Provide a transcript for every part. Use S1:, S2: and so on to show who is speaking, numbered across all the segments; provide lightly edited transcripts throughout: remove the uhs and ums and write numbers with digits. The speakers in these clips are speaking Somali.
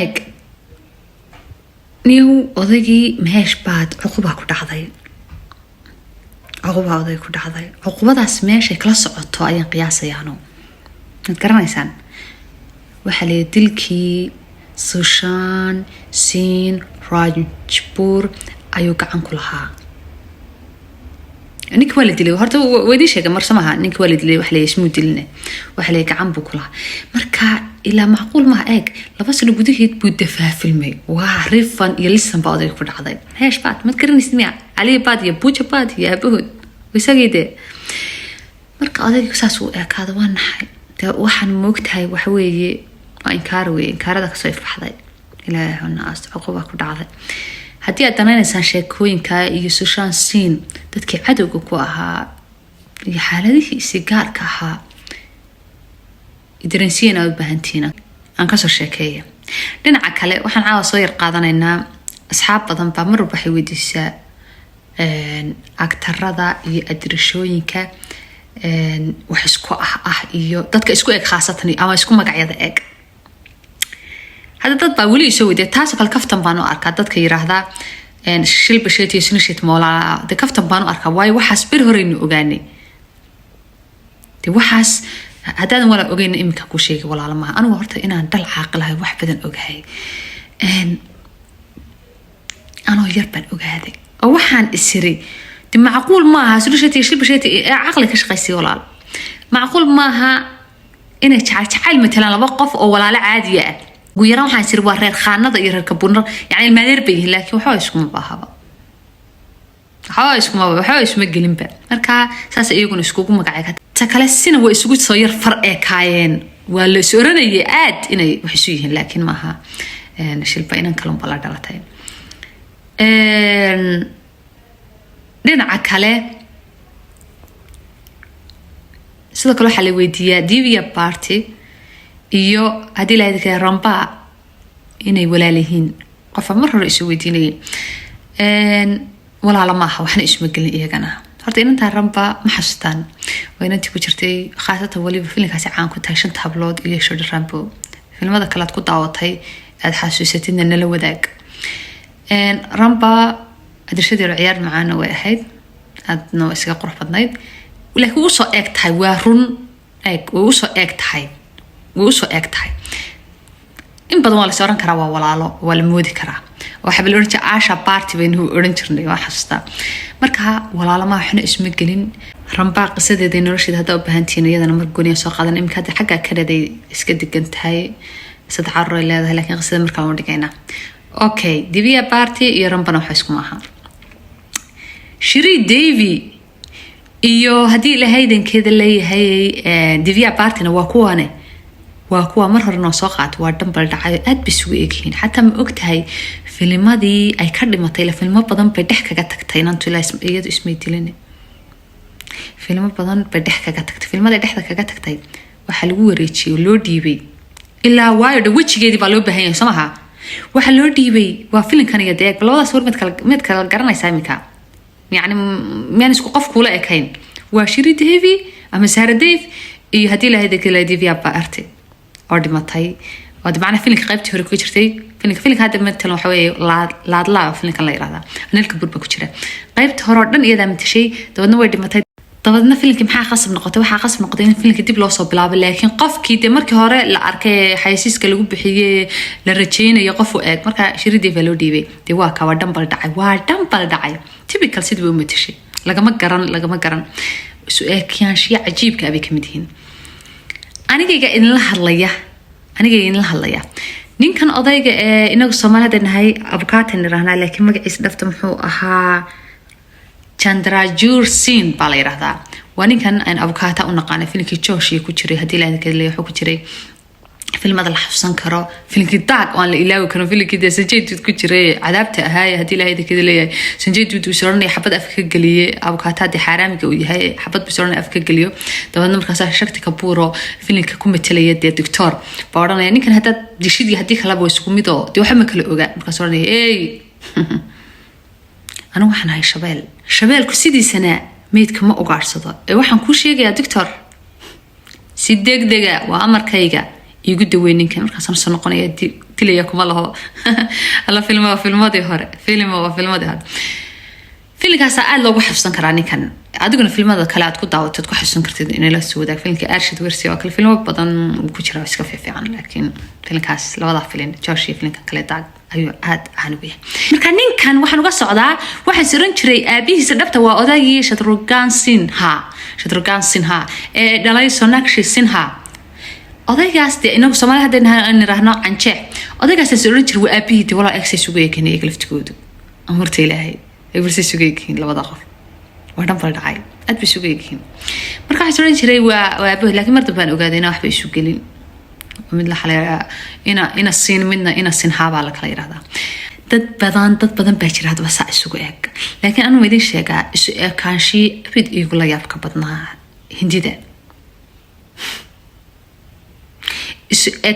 S1: eeg niyow odaygii meesh baad cuqubaa ku dhacday cuqubaa oday ku dhacday cuqubadaas meeshay kala socoto ayaan qiyaasayaano mad garanaysaan waxaa leeyahay dilkii Sushan Singh Rajpur ayuu gacan ku lahaa ninka waa la dilay horta weydii sheegay mar samaha ninka waa la dilay wax la ismu dilne wax la gacan buu ku lahaa marka ilaa macquul ma eeg laba sano gudaheed buu dafaafilmay waa rifan iyo lisan baa oday ku dhacday heesh baad mad garanaysid miya ali baad iyo buuja baad iyo abahood wisagide marka odaygu saas uu eekaada waa naxay waxaan moogtahay waxa weeye inkaar weeye inkaarada ka soo ifbaxday ilaahay naas cuquba ku dhacday haddii aad danaynaysan sheekooyinka iyo Sushan Singh dadkii cadowga ku ahaa iyo xaaladihiisa gaarka ahaa idrinsiina u baahantiina aan ka soo sheekeeyo dhinaca kale waxaan caawa soo yar qaadanaynaa asxaab badan baa mar waxay weydiisaa aktarada iyo adirashooyinka wax isku iyo dadka isku eeg khaasatan ama isku magacyada eeg hada dad baa wali soo weydiiyay taas kale kaftan baan u arkaa dadka yiraahdaa shil basheet iyo sinishit moola de kaftan baan u arkaa way waxaas bir horeynu ogaanay de waxaas hadaan wala ogeyn imika ku sheegay walaalamaha anigu horta inaan dal caaqlahay wax badan ogahay anoo yar baan ogaaday oo waxaan isiri de macquul ma aha sinishit iyo shil basheet aqli ka shaqeysay walaal macquul ma aha inay jacayl matalan laba qof oo walaalo caadi ah ويران waxaan sir waa reer khaanada iyo reer kabunar yaani maadeer bay laakiin waxa isku ma baahaba waxa isma gelin ba marka saas iyaguna isku magacay ta kale sina way isugu soo yar far ee kaayeen waa la sooranayay aad inay wax isu yihiin laakiin maaha shilba inaan kalon bala dhalatay dhinaca kale sidoo kale waxa la weydiiyaa Divya Party iyo hadii la yiraahdo ramba inay walaalihiin qof mar hore isu weydiinay walaala ma aha waxna isma gelin iyagana horta inta ramba ma xastaan waa inantii ku jirtay khaasatan waliba filimkaasi caan ku tahay shanta hablood iyo shoodh rambo filimada kale ku daawatay aad xasuusatidna nala wadaag ramba adirshadii ciyaar macaana way ahayd aadna isaga qurux badnayd laakiin uu soo eeg tahay waa run eeg uu soo eeg tahay وسو اكتاي in badan waa la soo oran karaa waa walaalo waa la moodi karaa waxa bil oran jiray Asha Party been uu oran jirnay wax xasta marka walaalo ma waxna isma gelin ramba qisadeeda nolosheeda hada u baahantiin iyadana mar gooniyo soo qaadan imka hada xagga kaleeday iska digan tahay saddex carro leedahay laakiin qisada marka aan dhigayna okay Divya Party iyo rambana wax isku maaha Shri Devi iyo hadii la haydankeeda leeyahay Divya Party-na waa kuwane waa kuwa mar hore noo soo qaat waa dambal dhacay aad bisugu eeghiin hatta ma ogtahay filmadii ay ka dhimatay la filmo badan bay dhex kaga tagtay inantu iyadu ismay dilin filmo badan bay dhex kaga tagtay filmada dhexda kaga tagtay waxa lagu wareejiyay loo dhiibay ilaa waayo wajigeedii baa loo baahan yahay samaha waxa loo dhiibay waa filimkan iyo deeg labadaas war mid kala garanaysaa imika yani meen isku qof kula ekayn waa Shri Devi ama Sara Dev iyo hadii la hayda kala Divya Party oo dhimatay oo dabcan filimka qaybtii hore ku jirtay filimka hadda midna waxa weeye laadla filimka la yiraahdo anilka burba ku jira qaybta hore oo dhan iyada matashay dabadna way dhimatay dabadna filimkii maxaa qasab noqotay waxa qasab noqotay in filimka dib loo soo bilaabo laakiin qofkii de markii hore la arkay xayisiiska lagu bixiyay la rajeynayo qof u eeg marka Shri Devi loo dhiibay de waa ka waa dambal dhacay typical sidii uu matashay lagama garan su'aakiyaanshiya cajiibka abi kamid yihiin aniga in la hadlaya ninkan odayga ee inagu Soomaalida nahay abkaatan raahna laakiin magaciisa dhafta muxuu ahaa Chandrajur Singh baa la yiraahdaa waa ninkan aan abkaata u naqaan filimkii Joshi ku jiray hadii la hadalay wuxuu ku jiray filmada la xafsan karo filimkii Daag oo la ilaawi karo filimkii Sanjay Dutt ku jiray cadaabta ahaay hadii la hadalay Sanjay Dutt uu soranay xabad afka galiyay abkaataadi xaraamiga uu yahay xabad bisoranay afka galiyo dabadna markaas shaqti ka buuro filimka ku metelaya doctor baaranaya ninkan hada dishidii hadii kala boo isku mid oo waxa ma kala ogaa markaas soranay anu waxaan hay shabeelku sidiisana meedka ma ogaarsado waxaan ku sheegayaa doctor si degdega waa amarkayga يقول وين كان مركز أنا صنقنا يدي تليكم الله الله في الماضي هرا في الماضي هذا فيلم كاس لو حفظن كراني كان أدقنا فيلم هذا كلاد كود دعوة تدخل حسن كرتين إن لا سوداء فيلم كأرشد ورسي وكل فيلم بدن وكشرة بس كفي عن لكن فيلم كاس لو ضاع فيلم جوشي فيلم كلاد داق أيوة عاد عنويه مركانين كان واحد نقص عدا واحد سرن شري أبيه سدبته وأداي شتروجان سينها دلاي سوناكشي سينها أدايجاس دي إنه سماه هذا إن رهنا عن شيء أدايجاس سرن شري وأبيه دي ولا إكسس سويه كني يكلف تقود أمرتي لهي يبرسي سوقيكين لو ضاقف وهذا فرد عاي أدبي سوقيكين مركز سرين شري وأبوه لكن مرة بان أقعدين أحب يسوقين ومن الحلا إنا الصين منا إنا الصين حاب على كلا هذا دد بدن بيشر هذا بس سوقيك لكن أنا ما يديش كان شيء بيد يقول لي يبقى بدنا هندي ده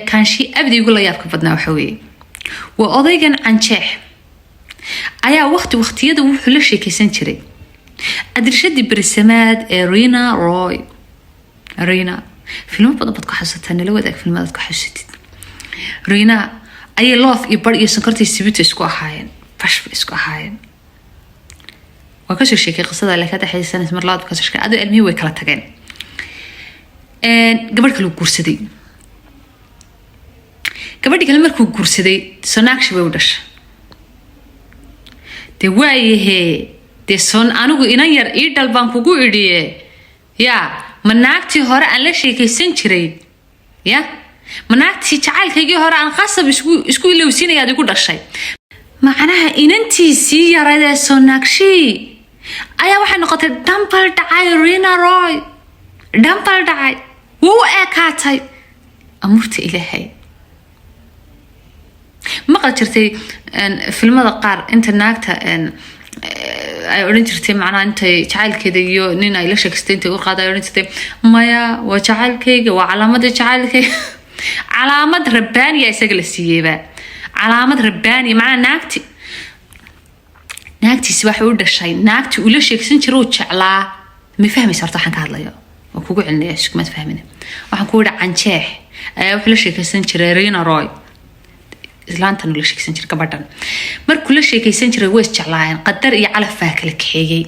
S1: كان شيء أبدي يقول لي يبقى بدنا وحوي وأضيقن عن شيء ayaa waqtiyada wuxuu la sheekaysan jiray adirshadii barasamaad ee Rina film badan bad ku xasuutaan la wadaag filmada ku xasuutid Rina ay love iyo bar iyo sankartii sibita isku ahaayeen fash isku ahaayeen waa ka soo sheekay qisada la ka dhaxaysan mar laad ka soo sheekay adu ilmihi way kala tageen gabadh kale guursaday gabadhii kale markuu guursaday Sonakshi way u dhashay de waayahe de son anigu inan yar ii dalbaan kugu idhiye yaa manaagtii hore aan la sheekaysan jiray yaa manaagtii jacaylkaygii hore aan qasab isku ilowsinaya adigu dhashay macnaha inantiisii yarada Sonakshi ayaa waxay noqotay dhampal dhacay Rina Roy dhampal dhacay wuu ekaatay amurta ilaahay ما قدرتي فيلم قار أنت ناقته أورنتي معنا أنت تعال كده يو نينا إلى شخصين تقول قاعدة أورنتي مايا وتعال كي وعلامة تعال كي علامة رباني يسجل السيبة علامة رباني معنا ناقتي سواح ورد الشيء ناقتي ولا شخصين تروح على ما فهمي صرت حن كهذا يا وكوجو عندي إيش ما تفهمينه وحنقول عن شيء ولا شخصين ترينا راي إسلامتنا ولا شيء سنجر كبردن مر كل شيء كيسنجر ويس جعلان قدر يعلى فاكل كحيجي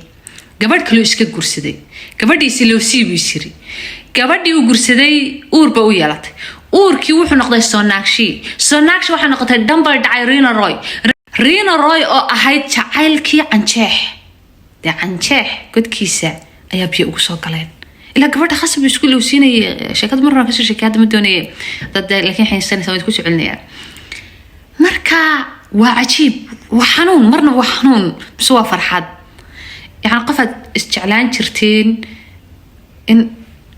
S1: قبل كله إسك جرسدي قبل يسيلو سيبي يسيري قبل يو جرسدي أور بويالات أور كيو حنقضي سوناكشي وحنقضي دمبل دعي رينا روي أو أهيد تعال كي عنشح ده عنشح قد كيسة أيابي أوصل كلام إلا قبل خاصة بيسكول لو سيني شكاد مرة كسر شكاد مدونية ضد لكن حين سنة سويت كوش علنيا مركا وعجيب وحنون مرنا وحنون بسوا فرحات يعني قفت استعلان شرتين إن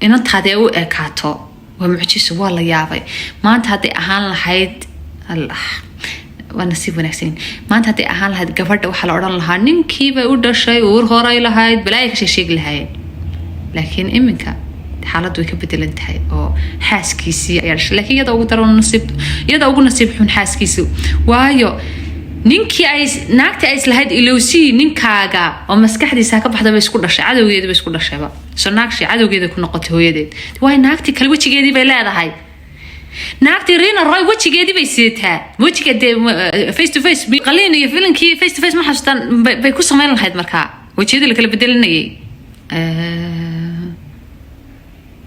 S1: أنت هذا هو إكاتو ومعجز والله يابي ما أنت هذا أهان لحيد الله ونسيب ونحسين ما أنت هذا أهان لحيد قفرت وحل أوران لها نمكي بيود الشيء وهراي لحيد بلايك شيء لحيد لكن إمك حالات ويكبدل انتهي أو حاس كيسي يرش لكن يدعو ترون نصيب يدعو نصيب حن حاس كيسو وايو نينكي عايز ناكتي عايز لهاد إلوسي نينكاغا ومسكحدي ساكا بحدا بيسكول رشي عدو جيدي بيسكول رشي با سناكشي عدو جيدي كنا قطي هو يديد واي ناكتي كل وجه جيدي بيلادا هاي ناكتي رينا الراي وجه جيدي بيسيتها وجه جيدي فيس تو فيس قليل يفيلن كي فيس تو فيس ما حسستان بيكون سمين لهاد مركا وجه جيدي اللي كلا بدلني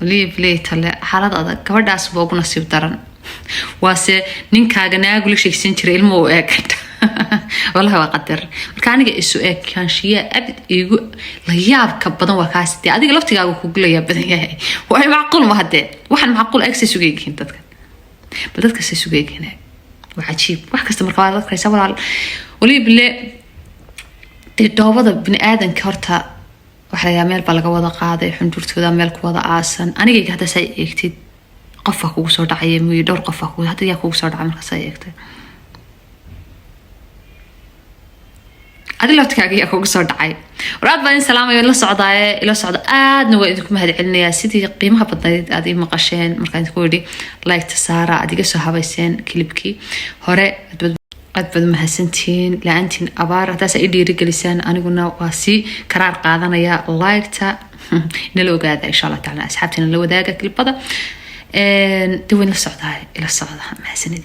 S1: ليه تلا حالات هذا كبر داس بوق نصيب ترن واسه نين كاجنا أقول شيء سنتري المو أكيد والله وقدر كان يجي السؤال كان شيء أبد يقول لياب كبدن وكاستي هذه قلبت جاوا كقول لياب بدن وهي معقول ما هدا واحد معقول أكسس وجيك هنا بدت كسس وجيك هنا وعجيب واحد كستمر قاعد كيسا ولا ولي بالله تدوّر بني آدم كرتها waxa laga meel baa laga wada qaaday xundurtooda meel ku wada aasan aniga hada say eegtid qof kugu soo dhacay muu dhowr qof hada yaa kugu soo dhacay marka say eegtay adil laftkaaga yaa kugu soo dhacay waraad baan salaamayo la socdaaye ila socda aadna waa idinku mahad celinayaa sidii qiimaha badnayd aad ii maqasheen markaan ku yiri like tasaara adiga soo habayseen klibkii hore قد بدو محسنتين لأنتين أبار هتاسا إدي رجلسان أنا قلنا واسي قرار قادنا يا لايك تا نلو قاعدة إن شاء الله تعالى أصحابتنا نلو داقة كل بضا دوين الصعدة إلى الصعدة مع سندي.